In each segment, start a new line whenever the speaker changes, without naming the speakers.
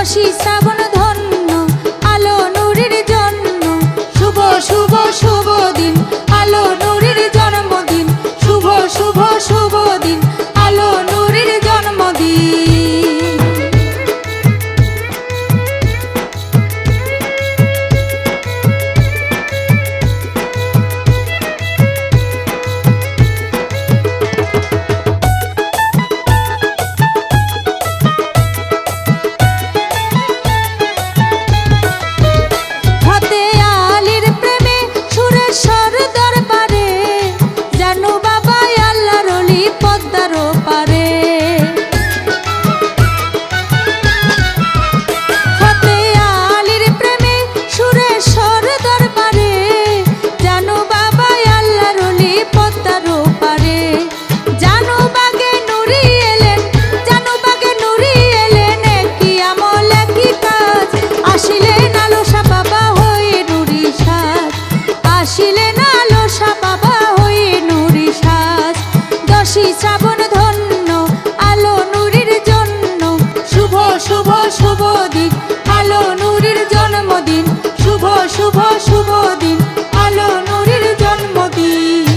দশই শ্রাবণ ধন্য আলো নূরের জন্য শুভ শুভ শুভ দিন আলো নূরের জন্মদিন শুভ শুভ শুভ দিন আলো নূরের জন্মদিন। শ্রাবণ ধন্য আলো নূরের জন্য শুভ শুভ শুভ দিন আলো নূরের জন্মদিন শুভ শুভ শুভ দিন আলো নূরের জন্মদিন।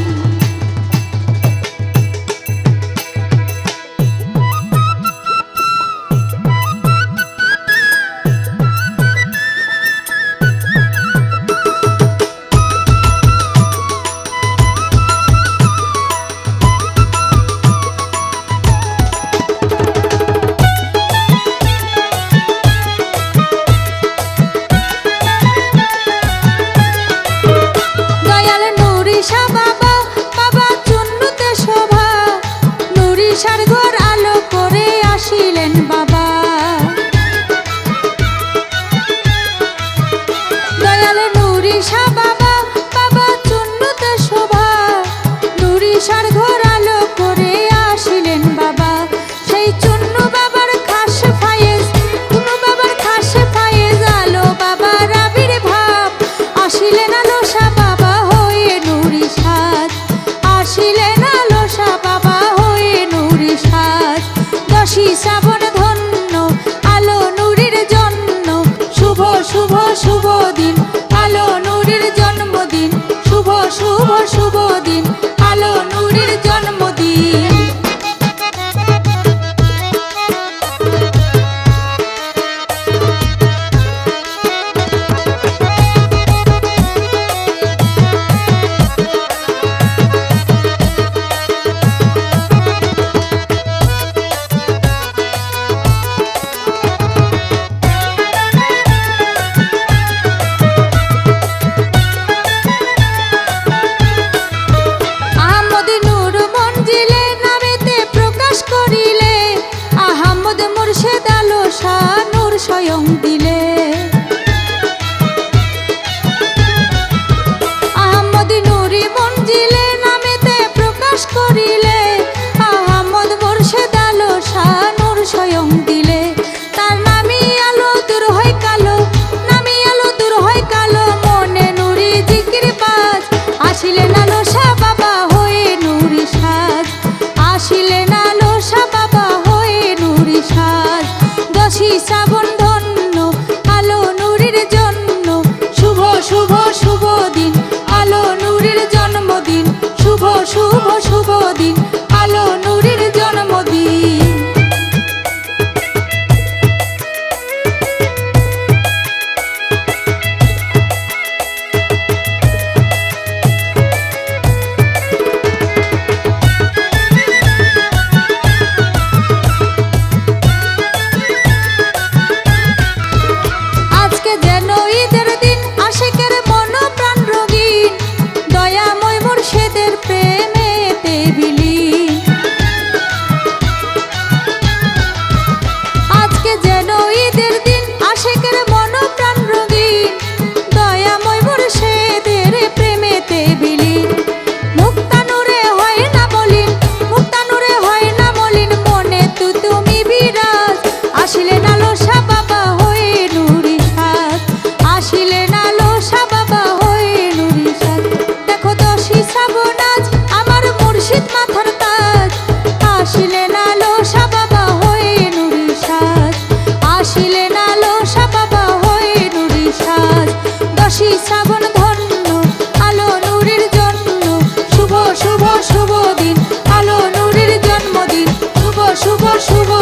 ঘর আলো করে আসিলেন বাবা দয়াল নুরিশা বাবা বাবা চুন্নুতে শোভা নুরিশার ঘর আলো করে আসিলেন বাবা সেই চুন্নু বাবার খাস ফায়েজ কুনু বাবার খাস ফায়েজ আলো বাবার আবির্ভাব আসিলেন আলোসা বাবা হয়ে নুরিশাদ আসিলেন আলোসা বাবা দশই শ্রাবণ ধন্য আলো নূরের জন্য শুভ শুভ শুভ দিন আলো নূরের জন্মদিন শুভ শুভ শুভ দিন আলো নূরের জন্মদিন। নূর স্বয়ং দিলে আহমদ নুরি মঞ্জিলে নামেতে প্রকাশ করিলে আহমদ মুর্শেদ আলো শাহ নূর স্বয়ং দিলে তার নামি আলো দূর হয় কালো নামি আলো দূর হয় কালো মনে নুরি জিকির বাজ আসিলেন আলো শাহ বাবা হয়ে নুরি সাজ আসিলেন আলো শাহ বাবা হয়ে নুরি সাজ। দশই শ্রাবণ ধন্য আলো নূরের জন্য শুভ শুভ শুভ দিন আলো নূরের জন্মদিন শুভ শুভ শুভ দিন আলো নূরের জন্মদিন। দয়াময় মুর্শেদের প্রেমেতে বিলীন শুভ